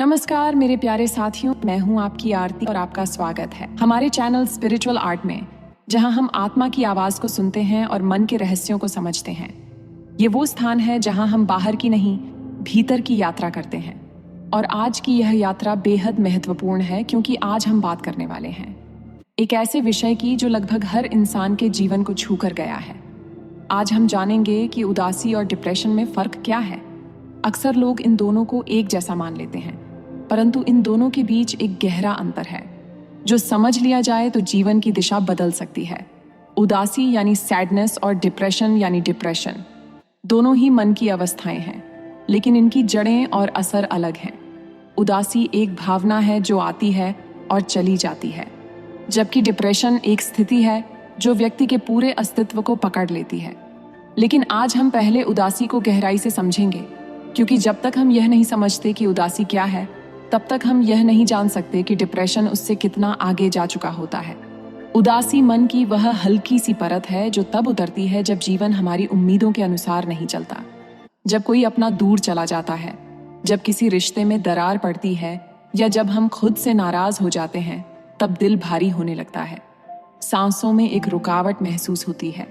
नमस्कार मेरे प्यारे साथियों, मैं हूं आपकी आरती और आपका स्वागत है हमारे चैनल स्पिरिचुअल आर्ट में, जहां हम आत्मा की आवाज को सुनते हैं और मन के रहस्यों को समझते हैं। ये वो स्थान है जहां हम बाहर की नहीं, भीतर की यात्रा करते हैं। और आज की यह यात्रा बेहद महत्वपूर्ण है, क्योंकि आज हम बात करने वाले हैं एक ऐसे विषय की जो लगभग हर इंसान के जीवन को छू कर गया है। आज हम जानेंगे कि उदासी और डिप्रेशन में फर्क क्या है। अक्सर लोग इन दोनों को एक जैसा मान लेते हैं, परंतु इन दोनों के बीच एक गहरा अंतर है जो समझ लिया जाए तो जीवन की दिशा बदल सकती है। उदासी यानी सैडनेस और डिप्रेशन यानी डिप्रेशन दोनों ही मन की अवस्थाएं हैं, लेकिन इनकी जड़ें और असर अलग हैं। उदासी एक भावना है जो आती है और चली जाती है, जबकि डिप्रेशन एक स्थिति है जो व्यक्ति के पूरे अस्तित्व को पकड़ लेती है। लेकिन आज हम पहले उदासी को गहराई से समझेंगे, क्योंकि जब तक हम यह नहीं समझते कि उदासी क्या है, तब तक हम यह नहीं जान सकते कि डिप्रेशन उससे कितना आगे जा चुका होता है। उदासी मन की वह हल्की सी परत है जो तब उतरती है जब जीवन हमारी उम्मीदों के अनुसार नहीं चलता, जब कोई अपना दूर चला जाता है, जब किसी रिश्ते में दरार पड़ती है, या जब हम खुद से नाराज हो जाते हैं। तब दिल भारी होने लगता है, सांसों में एक रुकावट महसूस होती है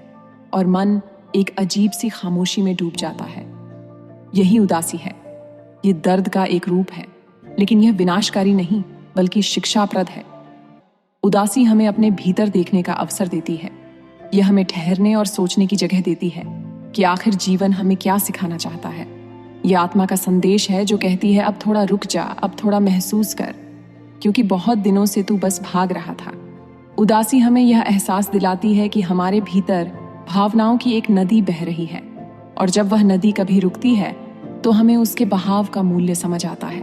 और मन एक अजीब सी खामोशी में डूब जाता है। यही उदासी है। ये दर्द का एक रूप है, लेकिन यह विनाशकारी नहीं बल्कि शिक्षाप्रद है। उदासी हमें अपने भीतर देखने का अवसर देती है। यह हमें ठहरने और सोचने की जगह देती है कि आखिर जीवन हमें क्या सिखाना चाहता है। यह आत्मा का संदेश है जो कहती है, अब थोड़ा रुक जा, अब थोड़ा महसूस कर, क्योंकि बहुत दिनों से तू बस भाग रहा था। उदासी हमें यह एहसास दिलाती है कि हमारे भीतर भावनाओं की एक नदी बह रही है, और जब वह नदी कभी रुकती है तो हमें उसके बहाव का मूल्य समझ आता है।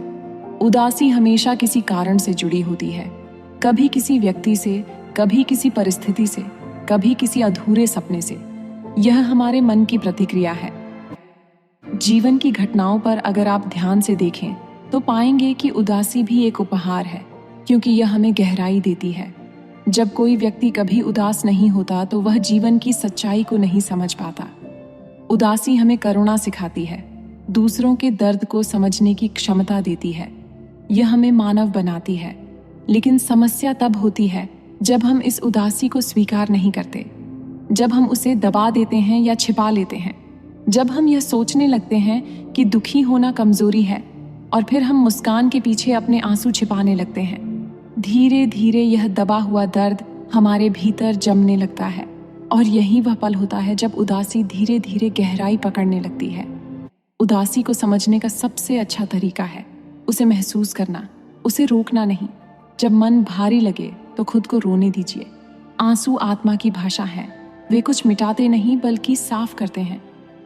उदासी हमेशा किसी कारण से जुड़ी होती है, कभी किसी व्यक्ति से, कभी किसी परिस्थिति से, कभी किसी अधूरे सपने से। यह हमारे मन की प्रतिक्रिया है। जीवन की घटनाओं पर अगर आप ध्यान से देखें तो पाएंगे कि उदासी भी एक उपहार है, क्योंकि यह हमें गहराई देती है। जब कोई व्यक्ति कभी उदास नहीं होता तो वह जीवन की सच्चाई को नहीं समझ पाता। उदासी हमें करुणा सिखाती है, दूसरों के दर्द को समझने की क्षमता देती है। यह हमें मानव बनाती है। लेकिन समस्या तब होती है जब हम इस उदासी को स्वीकार नहीं करते, जब हम उसे दबा देते हैं या छिपा लेते हैं, जब हम यह सोचने लगते हैं कि दुखी होना कमजोरी है, और फिर हम मुस्कान के पीछे अपने आंसू छिपाने लगते हैं। धीरे धीरे यह दबा हुआ दर्द हमारे भीतर जमने लगता है, और यही वह पल होता है जब उदासी धीरे धीरे गहराई पकड़ने लगती है। उदासी को समझने का सबसे अच्छा तरीका है उसे महसूस करना, उसे रोकना नहीं। जब मन भारी लगे तो खुद को रोने दीजिए। आंसू आत्मा की भाषा है, वे कुछ मिटाते नहीं बल्कि साफ करते हैं।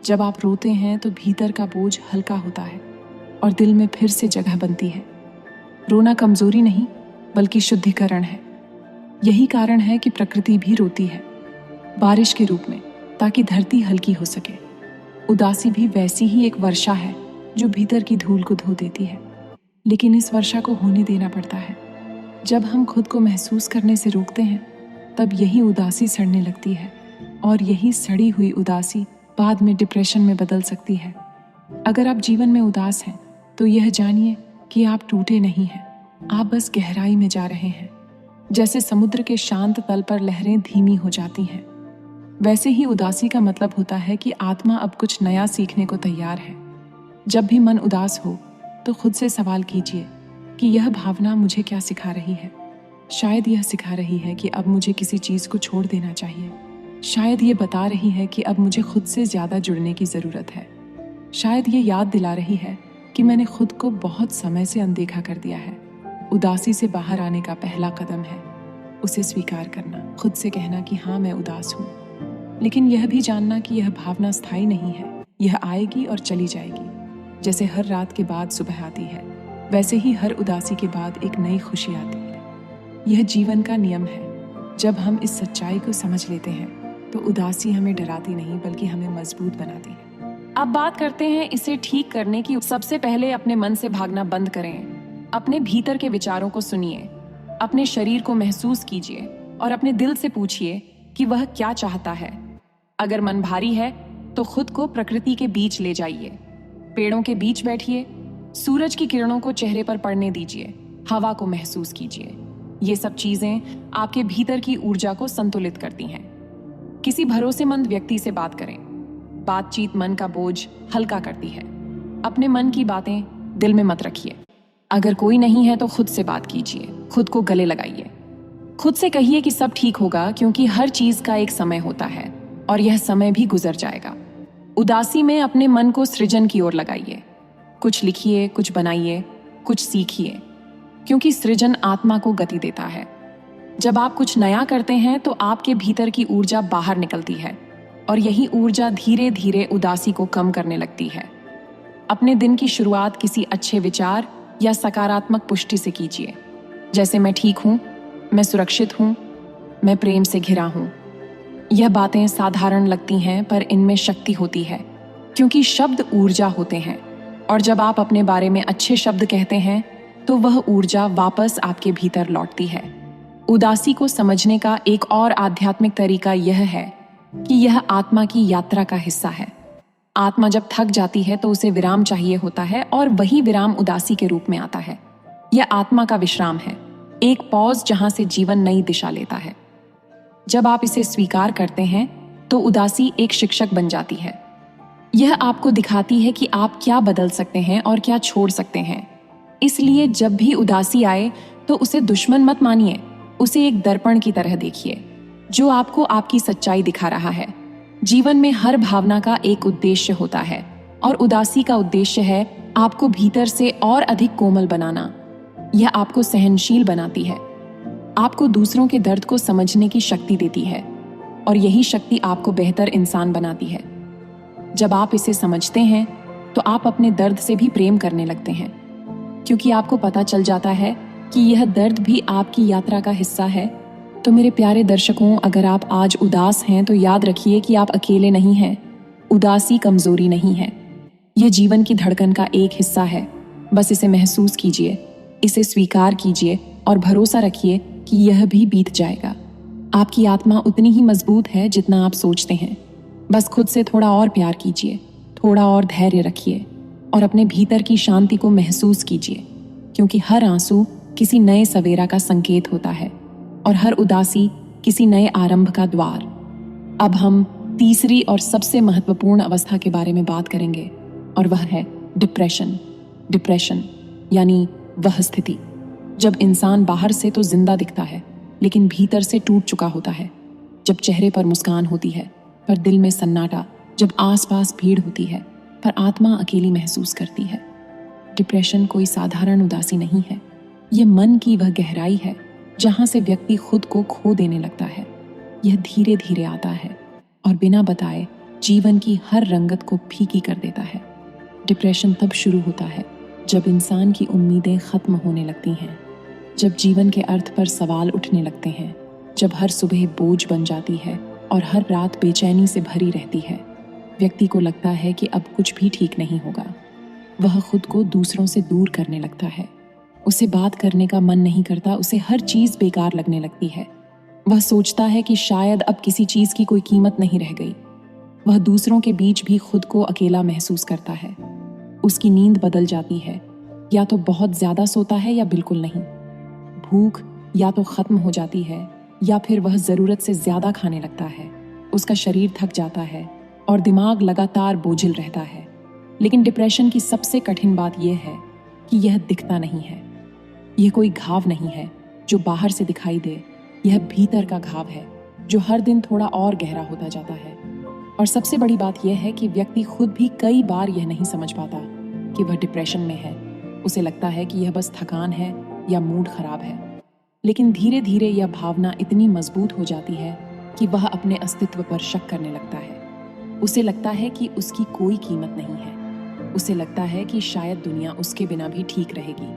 जब आप रोते हैं तो भीतर का बोझ हल्का होता है और दिल में फिर से जगह बनती है। रोना कमजोरी नहीं बल्कि शुद्धिकरण है। यही कारण है कि प्रकृति भी रोती है, बारिश के रूप में, ताकि धरती हल्की हो सके। उदासी भी वैसी ही एक वर्षा है जो भीतर की धूल को धो देती है, लेकिन इस वर्षा को होने देना पड़ता है। जब हम खुद को महसूस करने से रोकते हैं, तब यही उदासी सड़ने लगती है, और यही सड़ी हुई उदासी बाद में डिप्रेशन में बदल सकती है। अगर आप जीवन में उदास हैं तो यह जानिए कि आप टूटे नहीं हैं, आप बस गहराई में जा रहे हैं। जैसे समुद्र के शांत तल पर लहरें धीमी हो जाती हैं, वैसे ही उदासी का मतलब होता है कि आत्मा अब कुछ नया सीखने को तैयार है। जब भी मन उदास हो तो खुद से सवाल कीजिए कि यह भावना मुझे क्या सिखा रही है। शायद यह सिखा रही है कि अब मुझे किसी चीज़ को छोड़ देना चाहिए। शायद ये बता रही है कि अब मुझे खुद से ज़्यादा जुड़ने की ज़रूरत है। शायद ये याद दिला रही है कि मैंने खुद को बहुत समय से अनदेखा कर दिया है। उदासी से बाहर आने का पहला कदम है उसे स्वीकार करना, खुद से कहना कि हाँ, मैं उदास हूँ, लेकिन यह भी जानना कि यह भावना स्थायी नहीं है। यह आएगी और चली जाएगी। जैसे हर रात के बाद सुबह आती है, वैसे ही हर उदासी के बाद एक नई खुशी आती है। यह जीवन का नियम है। जब हम इस सच्चाई को समझ लेते हैं तो उदासी हमें डराती नहीं बल्कि हमें मजबूत बनाती है। अब बात करते हैं इसे ठीक करने की। सबसे पहले अपने मन से भागना बंद करें। अपने भीतर के विचारों को सुनिए, अपने शरीर को महसूस कीजिए और अपने दिल से पूछिए कि वह क्या चाहता है। अगर मन भारी है तो खुद को प्रकृति के बीच ले जाइए, पेड़ों के बीच बैठिए, सूरज की किरणों को चेहरे पर पड़ने दीजिए, हवा को महसूस कीजिए। ये सब चीजें आपके भीतर की ऊर्जा को संतुलित करती हैं। किसी भरोसेमंद व्यक्ति से बात करें। बातचीत मन का बोझ हल्का करती है। अपने मन की बातें दिल में मत रखिए। अगर कोई नहीं है तो खुद से बात कीजिए, खुद को गले लगाइए। खुद से कहिए कि सब ठीक होगा, क्योंकि हर चीज का एक समय होता है और यह समय भी गुजर जाएगा। उदासी में अपने मन को सृजन की ओर लगाइए। कुछ लिखिए, कुछ बनाइए, कुछ सीखिए, क्योंकि सृजन आत्मा को गति देता है। जब आप कुछ नया करते हैं तो आपके भीतर की ऊर्जा बाहर निकलती है और यही ऊर्जा धीरे धीरे उदासी को कम करने लगती है। अपने दिन की शुरुआत किसी अच्छे विचार या सकारात्मक पुष्टि से कीजिए, जैसे मैं ठीक हूँ, मैं सुरक्षित हूँ, मैं प्रेम से घिरा हूँ। यह बातें साधारण लगती हैं, पर इनमें शक्ति होती है, क्योंकि शब्द ऊर्जा होते हैं और जब आप अपने बारे में अच्छे शब्द कहते हैं तो वह ऊर्जा वापस आपके भीतर लौटती है। उदासी को समझने का एक और आध्यात्मिक तरीका यह है कि यह आत्मा की यात्रा का हिस्सा है। आत्मा जब थक जाती है तो उसे विराम चाहिए होता है और वही विराम उदासी के रूप में आता है। यह आत्मा का विश्राम है, एक पॉज जहां से जीवन नई दिशा लेता है। जब आप इसे स्वीकार करते हैं तो उदासी एक शिक्षक बन जाती है। यह आपको दिखाती है कि आप क्या बदल सकते हैं और क्या छोड़ सकते हैं। इसलिए जब भी उदासी आए तो उसे दुश्मन मत मानिए, उसे एक दर्पण की तरह देखिए जो आपको आपकी सच्चाई दिखा रहा है। जीवन में हर भावना का एक उद्देश्य होता है और उदासी का उद्देश्य है आपको भीतर से और अधिक कोमल बनाना। यह आपको सहनशील बनाती है, आपको दूसरों के दर्द को समझने की शक्ति देती है और यही शक्ति आपको बेहतर इंसान बनाती है। जब आप इसे समझते हैं तो आप अपने दर्द से भी प्रेम करने लगते हैं, क्योंकि आपको पता चल जाता है कि यह दर्द भी आपकी यात्रा का हिस्सा है। तो मेरे प्यारे दर्शकों, अगर आप आज उदास हैं तो याद रखिए कि आप अकेले नहीं हैं। उदासी कमजोरी नहीं है, यह जीवन की धड़कन का एक हिस्सा है। बस इसे महसूस कीजिए, इसे स्वीकार कीजिए और भरोसा रखिए कि यह भी बीत जाएगा। आपकी आत्मा उतनी ही मजबूत है जितना आप सोचते हैं। बस खुद से थोड़ा और प्यार कीजिए, थोड़ा और धैर्य रखिए और अपने भीतर की शांति को महसूस कीजिए, क्योंकि हर आंसू किसी नए सवेरा का संकेत होता है और हर उदासी किसी नए आरंभ का द्वार। अब हम तीसरी और सबसे महत्वपूर्ण अवस्था के बारे में बात करेंगे और वह है डिप्रेशन। डिप्रेशन यानी वह स्थिति जब इंसान बाहर से तो जिंदा दिखता है लेकिन भीतर से टूट चुका होता है। जब चेहरे पर मुस्कान होती है पर दिल में सन्नाटा, जब आसपास भीड़ होती है पर आत्मा अकेली महसूस करती है। डिप्रेशन कोई साधारण उदासी नहीं है, यह मन की वह गहराई है जहां से व्यक्ति खुद को खो देने लगता है। यह धीरे धीरे आता है और बिना बताए जीवन की हर रंगत को फीकी कर देता है। डिप्रेशन तब शुरू होता है जब इंसान की उम्मीदें खत्म होने लगती हैं, जब जीवन के अर्थ पर सवाल उठने लगते हैं, जब हर सुबह बोझ बन जाती है और हर रात बेचैनी से भरी रहती है। व्यक्ति को लगता है कि अब कुछ भी ठीक नहीं होगा। वह खुद को दूसरों से दूर करने लगता है, उसे बात करने का मन नहीं करता, उसे हर चीज बेकार लगने लगती है। वह सोचता है कि शायद अब किसी चीज की कोई कीमत नहीं रह गई। वह दूसरों के बीच भी खुद को अकेला महसूस करता है। उसकी नींद बदल जाती है, या तो बहुत ज्यादा सोता है या बिल्कुल नहीं। भूख या तो खत्म हो जाती है या फिर वह जरूरत से ज्यादा खाने लगता है। उसका शरीर थक जाता है और दिमाग लगातार बोझिल रहता है। लेकिन डिप्रेशन की सबसे कठिन बात यह है कि यह दिखता नहीं है। यह कोई घाव नहीं है जो बाहर से दिखाई दे, यह भीतर का घाव है जो हर दिन थोड़ा और गहरा होता जाता है। और सबसे बड़ी बात यह है कि व्यक्ति खुद भी कई बार यह नहीं समझ पाता कि वह डिप्रेशन में है। उसे लगता है कि यह बस थकान है या मूड खराब है। लेकिन धीरे धीरे यह भावना इतनी मजबूत हो जाती है कि वह अपने अस्तित्व पर शक करने लगता है। उसे लगता है कि उसकी कोई कीमत नहीं है। उसे लगता है कि शायद दुनिया उसके बिना भी ठीक रहेगी,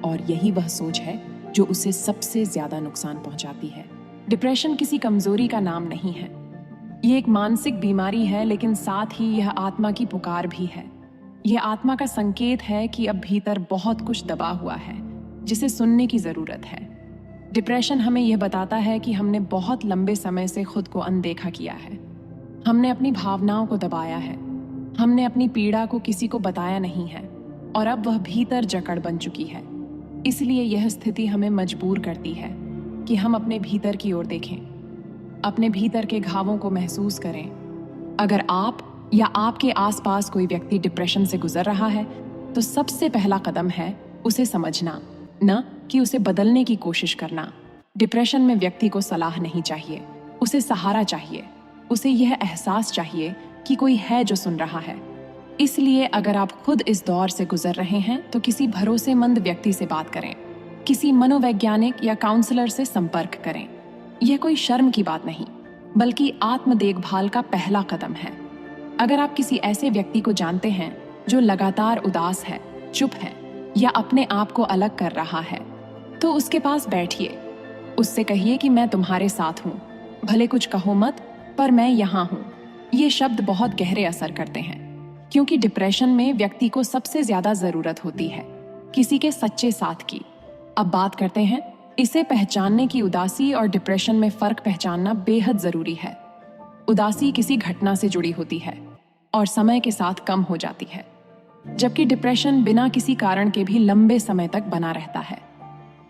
और यही वह सोच है जो उसे सबसे ज्यादा नुकसान पहुंचाती है। डिप्रेशन किसी कमजोरी का नाम नहीं है, यह एक मानसिक बीमारी है, लेकिन साथ ही यह आत्मा की पुकार भी है। यह आत्मा का संकेत है कि अब भीतर बहुत कुछ दबा हुआ है जिसे सुनने की जरूरत है। डिप्रेशन हमें यह बताता है कि हमने बहुत लंबे समय से खुद को अनदेखा किया है। हमने अपनी भावनाओं को दबाया है, हमने अपनी पीड़ा को किसी को बताया नहीं है, और अब वह भीतर जकड़ बन चुकी है। इसलिए यह स्थिति हमें मजबूर करती है कि हम अपने भीतर की ओर देखें, अपने भीतर के घावों को महसूस करें। अगर आप या आपके आसपास कोई व्यक्ति डिप्रेशन से गुजर रहा है तो सबसे पहला कदम है उसे समझना, न कि उसे बदलने की कोशिश करना। डिप्रेशन में व्यक्ति को सलाह नहीं चाहिए, उसे सहारा चाहिए। उसे यह एहसास चाहिए कि कोई है जो सुन रहा है। इसलिए अगर आप खुद इस दौर से गुजर रहे हैं तो किसी भरोसेमंद व्यक्ति से बात करें, किसी मनोवैज्ञानिक या काउंसलर से संपर्क करें। यह कोई शर्म की बात नहीं, बल्कि आत्म देखभाल का पहला कदम है। अगर आप किसी ऐसे व्यक्ति को जानते हैं जो लगातार उदास है, चुप है या अपने आप को अलग कर रहा है, तो उसके पास बैठिए। उससे कहिए कि मैं तुम्हारे साथ हूँ, भले कुछ कहो मत, पर मैं यहाँ हूँ। ये शब्द बहुत गहरे असर करते हैं, क्योंकि डिप्रेशन में व्यक्ति को सबसे ज्यादा जरूरत होती है किसी के सच्चे साथ की। अब बात करते हैं इसे पहचानने की। उदासी और डिप्रेशन में फर्क पहचानना बेहद जरूरी है। उदासी किसी घटना से जुड़ी होती है और समय के साथ कम हो जाती है, जबकि डिप्रेशन बिना किसी कारण के भी लंबे समय तक बना रहता है।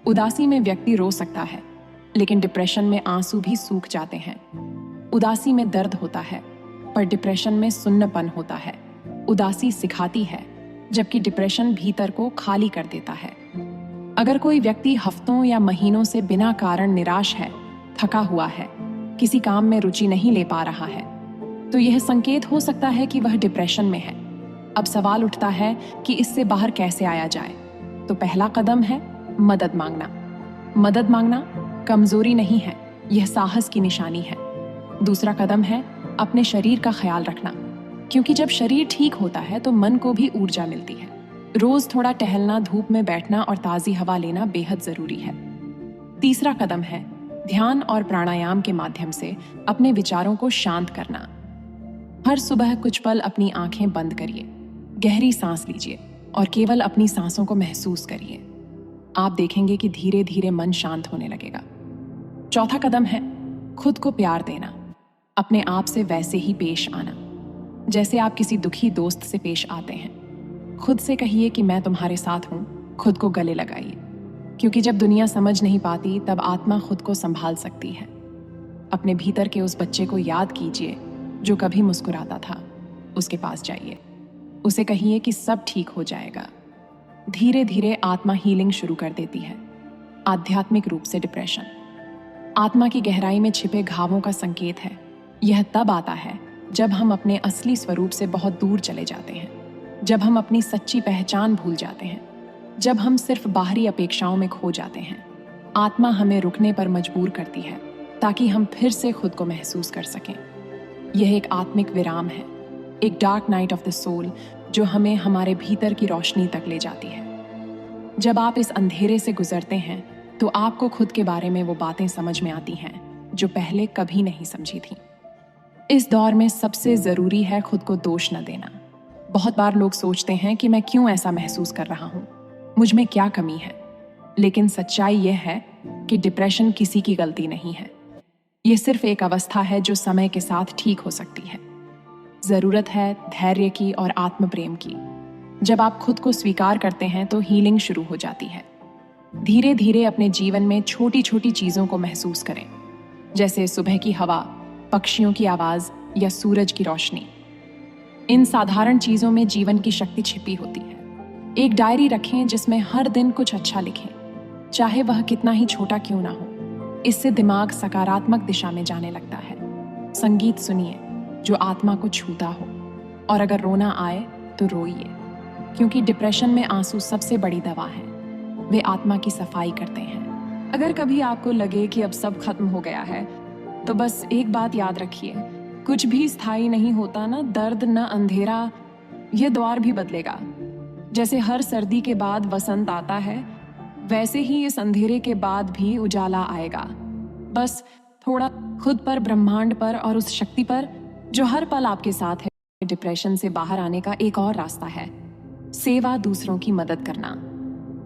उदासी में व्यक्ति रो सकता है, लेकिन डिप्रेशन में आंसू भी सूख जाते हैं। उदासी में दर्द होता है, पर डिप्रेशन में सुन्नपन होता है। उदासी सिखाती है, जबकि डिप्रेशन भीतर को खाली कर देता है। अगर कोई व्यक्ति हफ्तों या महीनों से बिना कारण निराश है, थका हुआ है, किसी काम में रुचि नहीं ले पा रहा है, तो यह संकेत हो सकता है कि वह डिप्रेशन में है। अब सवाल उठता है कि इससे बाहर कैसे आया जाए। तो पहला कदम है मदद मांगना। मदद मांगना कमजोरी नहीं है, यह साहस की निशानी है। दूसरा कदम है अपने शरीर का ख्याल रखना, क्योंकि जब शरीर ठीक होता है तो मन को भी ऊर्जा मिलती है। रोज थोड़ा टहलना, धूप में बैठना और ताजी हवा लेना बेहद जरूरी है। तीसरा कदम है ध्यान और प्राणायाम के माध्यम से अपने विचारों को शांत करना। हर सुबह कुछ पल अपनी आंखें बंद करिए, गहरी सांस लीजिए और केवल अपनी सांसों को महसूस करिए। आप देखेंगे कि धीरे धीरे मन शांत होने लगेगा। चौथा कदम है खुद को प्यार देना, अपने आप से वैसे ही पेश आना जैसे आप किसी दुखी दोस्त से पेश आते हैं। खुद से कहिए कि मैं तुम्हारे साथ हूं। खुद को गले लगाइए, क्योंकि जब दुनिया समझ नहीं पाती तब आत्मा खुद को संभाल सकती है। अपने भीतर के उस बच्चे को याद कीजिए जो कभी मुस्कुराता था। उसके पास जाइए, उसे कहिए कि सब ठीक हो जाएगा। धीरे धीरे आत्मा हीलिंग शुरू कर देती है। आध्यात्मिक रूप से डिप्रेशन आत्मा की गहराई में छिपे घावों का संकेत है। यह तब आता है जब हम अपने असली स्वरूप से बहुत दूर चले जाते हैं, जब हम अपनी सच्ची पहचान भूल जाते हैं, जब हम सिर्फ बाहरी अपेक्षाओं में खो जाते हैं। आत्मा हमें रुकने पर मजबूर करती है ताकि हम फिर से खुद को महसूस कर सकें। यह एक आत्मिक विराम है, एक dark night of the soul जो हमें हमारे भीतर की रोशनी तक ले जाती है। जब आप इस अंधेरे से गुजरते हैं तो आपको खुद के बारे में वो बातें समझ में आती हैं जो पहले कभी नहीं समझी थी। इस दौर में सबसे जरूरी है खुद को दोष न देना। बहुत बार लोग सोचते हैं कि मैं क्यों ऐसा महसूस कर रहा हूँ, मुझ में क्या कमी है। लेकिन सच्चाई यह है कि डिप्रेशन किसी की गलती नहीं है। ये सिर्फ एक अवस्था है जो समय के साथ ठीक हो सकती है। जरूरत है धैर्य की और आत्म प्रेम की। जब आप खुद को स्वीकार करते हैं तो हीलिंग शुरू हो जाती है। धीरे धीरे अपने जीवन में छोटी छोटी चीजों को महसूस करें, जैसे सुबह की हवा, पक्षियों की आवाज या सूरज की रोशनी। इन साधारण चीजों में जीवन की शक्ति छिपी होती है। एक डायरी रखें जिसमें हर दिन कुछ अच्छा लिखें, चाहे वह कितना ही छोटा क्यों ना हो। इससे दिमाग सकारात्मक दिशा में जाने लगता है। संगीत सुनिए जो आत्मा को छूता हो, और अगर रोना आए तो रोइए, क्योंकि डिप्रेशन में आंसू सबसे बड़ी दवा है। वे आत्मा की सफाई करते हैं। अगर कभी आपको लगे कि अब सब खत्म हो गया है, तो बस एक बात याद रखिए, कुछ भी स्थायी नहीं होता, ना दर्द न अंधेरा। यह दौर भी बदलेगा। जैसे हर सर्दी के बाद वसंत आता है, वैसे ही इस अंधेरे के बाद भी उजाला आएगा। बस थोड़ा खुद पर, ब्रह्मांड पर और उस शक्ति पर जो हर पल आपके साथ है। डिप्रेशन से बाहर आने का एक और रास्ता है सेवा, दूसरों की मदद करना।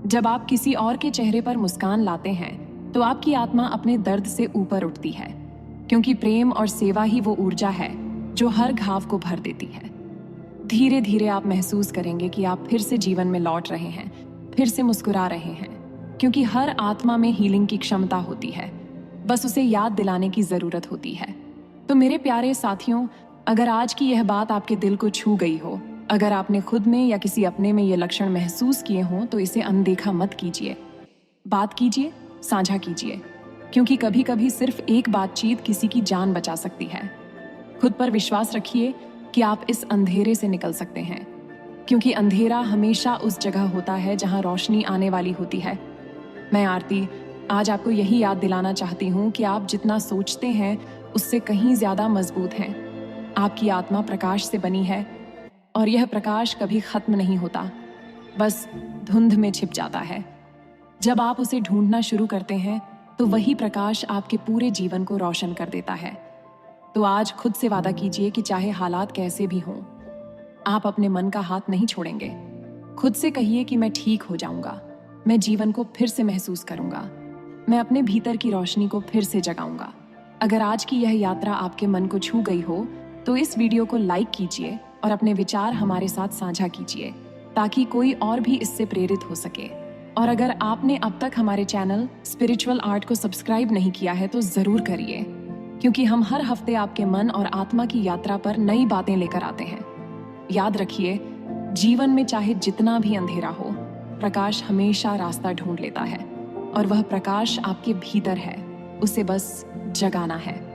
जब आप किसी और के चेहरे पर मुस्कान लाते हैं तो आपकी आत्मा अपने दर्द से ऊपर उठती है, क्योंकि प्रेम और सेवा ही वो ऊर्जा है जो हर घाव को भर देती है। धीरे धीरे आप महसूस करेंगे कि आप फिर से जीवन में लौट रहे हैं, फिर से मुस्कुरा रहे हैं, क्योंकि हर आत्मा में हीलिंग की क्षमता होती है, बस उसे याद दिलाने की जरूरत होती है। तो मेरे प्यारे साथियों, अगर आज की यह बात आपके दिल को छू गई हो, अगर आपने खुद में या किसी अपने में ये लक्षण महसूस किए हों, तो इसे अनदेखा मत कीजिए। बात कीजिए, साझा कीजिए, क्योंकि कभी कभी सिर्फ एक बातचीत किसी की जान बचा सकती है। खुद पर विश्वास रखिए कि आप इस अंधेरे से निकल सकते हैं, क्योंकि अंधेरा हमेशा उस जगह होता है जहां रोशनी आने वाली होती है। मैं आरती आज आपको यही याद दिलाना चाहती हूँ कि आप जितना सोचते हैं उससे कहीं ज्यादा मजबूत हैं। आपकी आत्मा प्रकाश से बनी है और यह प्रकाश कभी खत्म नहीं होता, बस धुंध में छिप जाता है। जब आप उसे ढूंढना शुरू करते हैं तो वही प्रकाश आपके पूरे जीवन को रोशन कर देता है। तो आज खुद से वादा कीजिए कि चाहे हालात कैसे भी हों, आप अपने मन का हाथ नहीं छोड़ेंगे। खुद से कहिए कि मैं ठीक हो जाऊंगा, मैं जीवन को फिर से महसूस करूंगा, मैं अपने भीतर की रोशनी को फिर से जगाऊंगा। अगर आज की यह यात्रा आपके मन को छू गई हो तो इस वीडियो को लाइक कीजिए और अपने विचार हमारे साथ साझा कीजिए, ताकि कोई और भी इससे प्रेरित हो सके। और अगर आपने अब तक हमारे चैनल स्पिरिचुअल आर्ट को सब्सक्राइब नहीं किया है तो जरूर करिए, क्योंकि हम हर हफ्ते आपके मन और आत्मा की यात्रा पर नई बातें लेकर आते हैं। याद रखिए, जीवन में चाहे जितना भी अंधेरा हो, प्रकाश हमेशा रास्ता ढूंढ लेता है, और वह प्रकाश आपके भीतर है, उसे बस जगाना है।